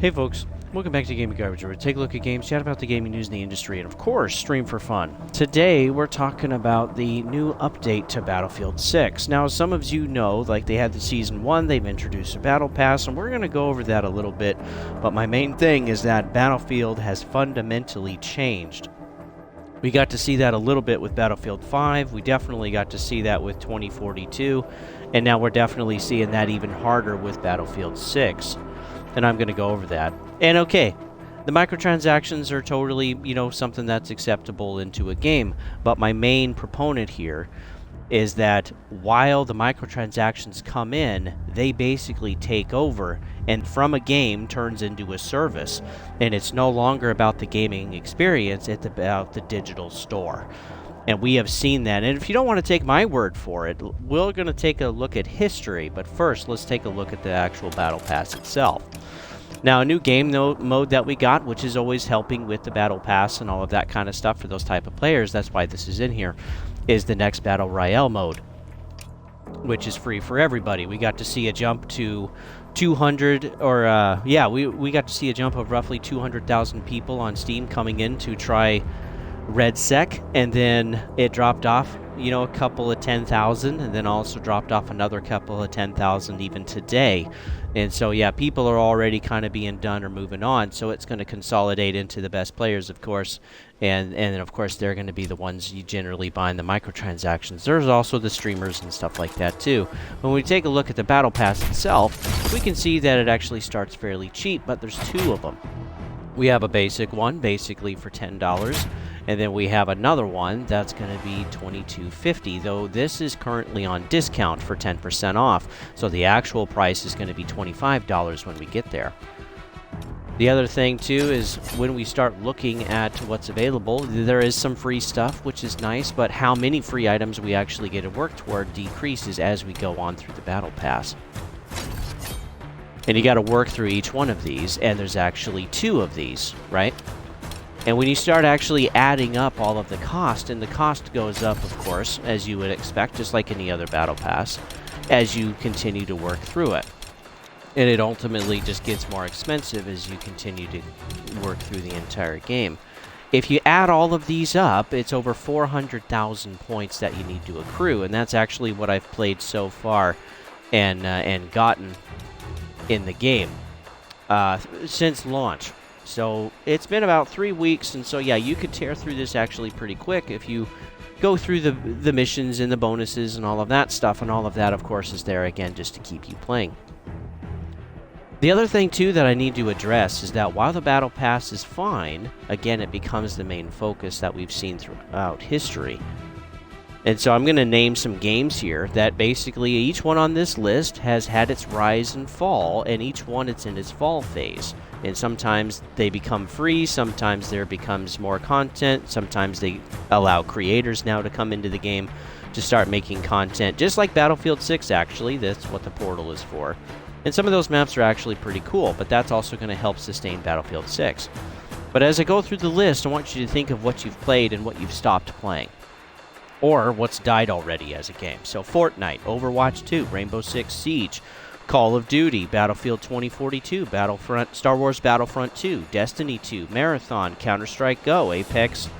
Hey folks, welcome back to Gaming Garbage, where we take a look at games, chat about the gaming news in the industry, and of course, stream for fun. Today, we're talking about the new update to Battlefield 6. Now, some of you know, like they had the Season 1, they've introduced a Battle Pass, and we're going to go over that a little bit, but my main thing is that Battlefield has fundamentally changed. We got to see that a little bit with Battlefield 5, we definitely got to see that with 2042, and now we're definitely seeing that even harder with Battlefield 6. And I'm going to go over that. And okay, the microtransactions are totally, something that's acceptable into a game. But my main proponent here is that while the microtransactions come in, they basically take over and from a game turns into a service. And it's no longer about the gaming experience, it's about the digital store. And we have seen that. And if you don't want to take my word for it, we're going to take a look at history. But first, let's take a look at the actual Battle Pass itself. Now, a new game mode that we got, which is always helping with the Battle Pass and all of that kind of stuff for those type of players, that's why this is in here, is the next Battle Royale mode, which is free for everybody. We got to see a jump to 200, or we got to see a jump of roughly 200,000 people on Steam coming in to try Red Sec, and then it dropped off, a couple of 10,000, and then also dropped off another couple of 10,000 even today. And so, yeah, people are already kind of being done or moving on, so it's going to consolidate into the best players, of course, and of course, they're going to be the ones you generally buying the microtransactions. There's also the streamers and stuff like that, too. When we take a look at the Battle Pass itself, we can see that it actually starts fairly cheap, but there's two of them. We have a basic one, basically for $10, and then we have another one that's going to be $22.50, though this is currently on discount for 10% off, so the actual price is going to be $25 when we get there. The other thing, too, is when we start looking at what's available, there is some free stuff, which is nice, but how many free items we actually get to work toward decreases as we go on through the Battle Pass. And you got to work through each one of these, and there's actually two of these, right? And when you start actually adding up all of the cost, and the cost goes up, of course, as you would expect, just like any other Battle Pass, as you continue to work through it. And it ultimately just gets more expensive as you continue to work through the entire game. If you add all of these up, it's over 400,000 points that you need to accrue, and that's actually what I've played so far and gotten in the game since launch. So it's been about 3 weeks, and so yeah, you could tear through this actually pretty quick if you go through the missions and the bonuses and all of that stuff, and all of that, of course, is there again just to keep you playing. The other thing, too, that I need to address is that while the Battle Pass is fine, again, it becomes the main focus that we've seen throughout history. And so I'm going to name some games here that basically each one on this list has had its rise and fall, and each one it's in its fall phase. And sometimes they become free, sometimes there becomes more content, sometimes they allow creators now to come into the game to start making content, just like Battlefield 6 actually, that's what the portal is for. And some of those maps are actually pretty cool, but that's also going to help sustain Battlefield 6. But as I go through the list, I want you to think of what you've played and what you've stopped playing, or what's died already as a game. So Fortnite, Overwatch 2, Rainbow Six Siege, Call of Duty, Battlefield 2042, Battlefront, Star Wars Battlefront 2, Destiny 2, Marathon, Counter-Strike Go, Apex,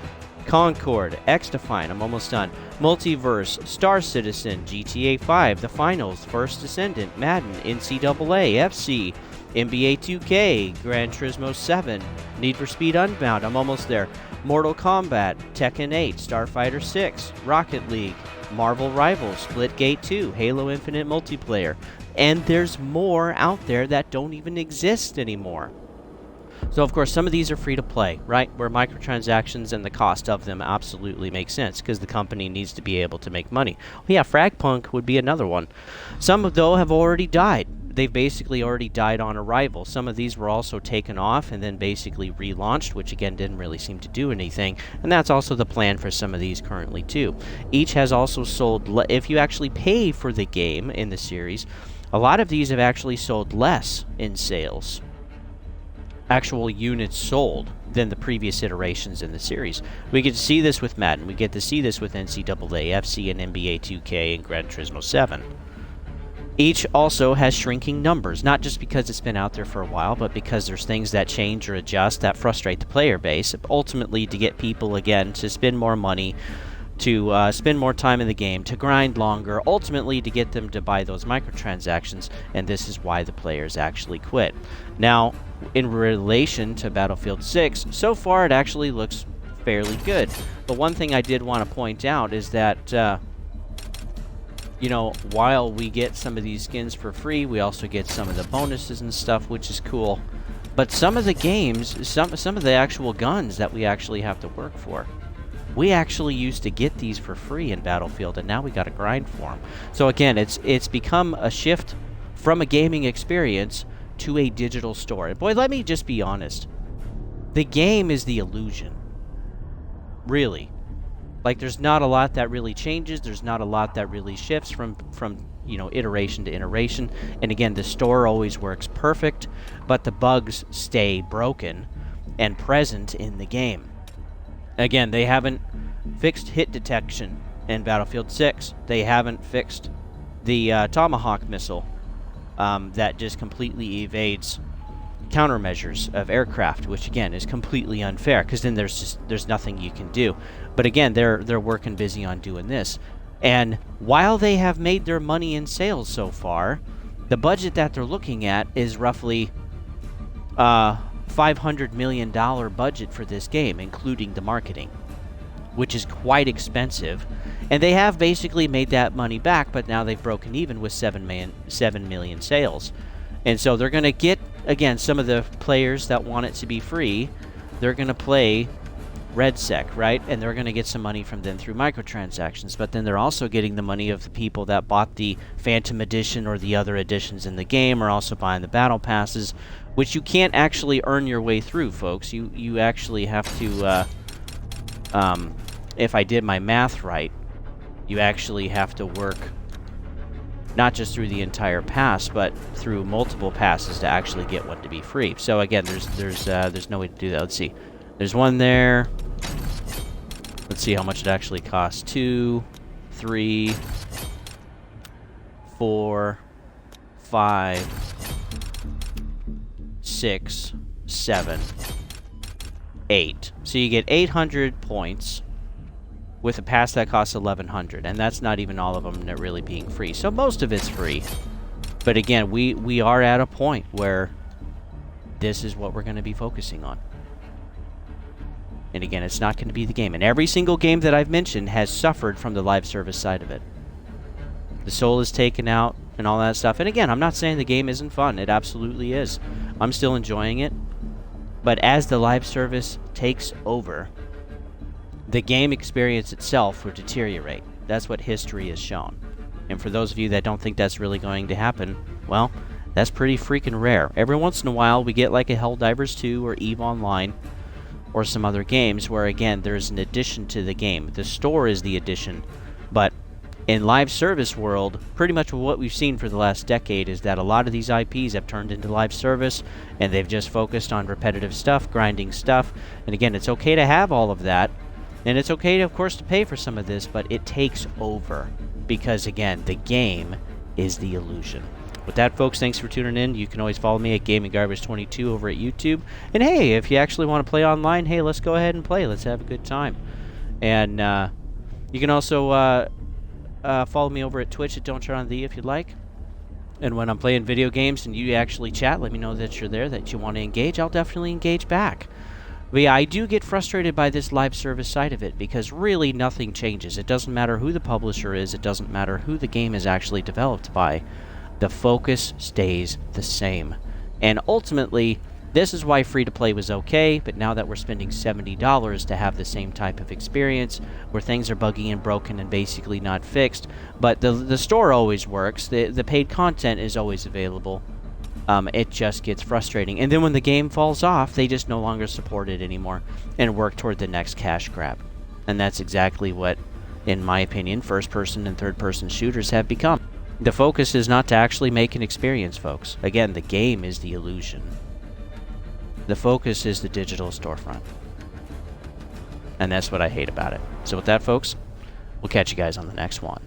Concord, XDefiant, I'm almost done, Multiverse, Star Citizen, GTA 5, The Finals, First Descendant, Madden, NCAA, FC, NBA 2K, Gran Turismo 7, Need for Speed Unbound, I'm almost there, Mortal Kombat, Tekken 8, Starfighter 6, Rocket League, Marvel Rivals, Splitgate 2, Halo Infinite Multiplayer, and there's more out there that don't even exist anymore. So, of course, some of these are free to play, right? Where microtransactions and the cost of them absolutely make sense because the company needs to be able to make money. Well, yeah, Fragpunk would be another one. Some, though, have already died. They've basically already died on arrival. Some of these were also taken off and then basically relaunched, which again didn't really seem to do anything. And that's also the plan for some of these currently too. Each has also sold, if you actually pay for the game in the series, a lot of these have actually sold less in sales, actual units sold, than the previous iterations in the series. We get to see this with Madden. We get to see this with NCAA, FC, and NBA 2K, and Gran Turismo 7. Each also has shrinking numbers, not just because it's been out there for a while, but because there's things that change or adjust that frustrate the player base, ultimately to get people, again, to spend more money, to spend more time in the game, to grind longer, ultimately to get them to buy those microtransactions, and this is why the players actually quit. Now, in relation to Battlefield 6, so far it actually looks fairly good. But one thing I did want to point out is that you know, while we get some of these skins for free, we also get some of the bonuses and stuff, which is cool. But some of the games, some of the actual guns that we actually have to work for, we actually used to get these for free in Battlefield, and now we got to grind for them. So again, it's become a shift from a gaming experience to a digital store. And boy, let me just be honest. The game is the illusion. Really. Like, there's not a lot that really changes. There's not a lot that really shifts from you know, iteration to iteration. And again, the store always works perfect, but the bugs stay broken and present in the game. Again, they haven't fixed hit detection in Battlefield 6. They haven't fixed the Tomahawk missile that just completely evades countermeasures of aircraft, which again is completely unfair, because then there's nothing you can do. But again, they're working busy on doing this. And while they have made their money in sales so far, the budget that they're looking at is roughly $500 million budget for this game, including the marketing, which is quite expensive. And they have basically made that money back, but now they've broken even with 7 million sales. And so they're going to get, again, some of the players that want it to be free, they're going to play RedSec, right? And they're going to get some money from them through microtransactions. But then they're also getting the money of the people that bought the Phantom Edition or the other editions in the game, or also buying the Battle Passes, which you can't actually earn your way through, folks. You actually have to, if I did my math right, you actually have to work not just through the entire pass, but through multiple passes to actually get one to be free. So again, there's no way to do that. Let's see. There's one there. Let's see how much it actually costs. 2, 3, 4, 5, 6, 7, 8. So you get 800 points with a pass that costs 1,100, and that's not even all of them that really being free. So most of it's free. But again, we are at a point where this is what we're going to be focusing on. And again, it's not going to be the game. And every single game that I've mentioned has suffered from the live service side of it. The soul is taken out and all that stuff. And again, I'm not saying the game isn't fun. It absolutely is. I'm still enjoying it. But as the live service takes over, the game experience itself will deteriorate. That's what history has shown. And for those of you that don't think that's really going to happen, well, that's pretty freaking rare. Every once in a while, we get like a Helldivers 2 or EVE Online or some other games where, again, there's an addition to the game. The store is the addition. But in live service world, pretty much what we've seen for the last decade is that a lot of these IPs have turned into live service, and they've just focused on repetitive stuff, grinding stuff. And again, it's okay to have all of that. And it's okay, of course, to pay for some of this, but it takes over. Because, again, the game is the illusion. With that, folks, thanks for tuning in. You can always follow me at GamingGarbage22 over at YouTube. And, hey, if you actually want to play online, hey, let's go ahead and play. Let's have a good time. And you can also follow me over at Twitch at Don'tTurn if you'd like. And when I'm playing video games and you actually chat, let me know that you're there, that you want to engage. I'll definitely engage back. But yeah, I do get frustrated by this live service side of it, because really nothing changes. It doesn't matter who the publisher is. It doesn't matter who the game is actually developed by. The focus stays the same. And ultimately, this is why free-to-play was okay, but now that we're spending $70 to have the same type of experience, where things are buggy and broken and basically not fixed, but the store always works, the paid content is always available, it just gets frustrating. And then when the game falls off, they just no longer support it anymore and work toward the next cash grab. And that's exactly what, in my opinion, first-person and third-person shooters have become. The focus is not to actually make an experience, folks. Again, the game is the illusion. The focus is the digital storefront. And that's what I hate about it. So with that, folks, we'll catch you guys on the next one.